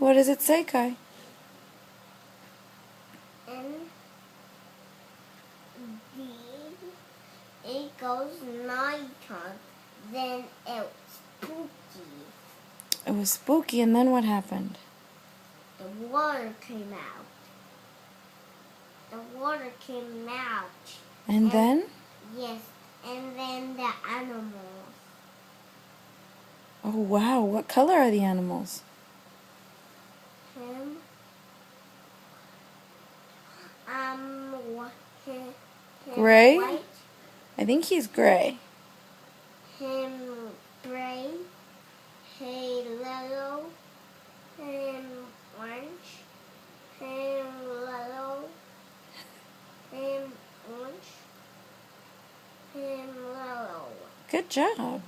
What does it say, Kai? And it goes nighttime. Then it was spooky. It was spooky, and then what happened? The water came out. The water came out. And then? Yes, and then the animals. Oh, wow. What color are the animals? Him, him Gray? white, I think he's gray. him gray, him yellow, him orange, him yellow, him orange, him yellow. Good job.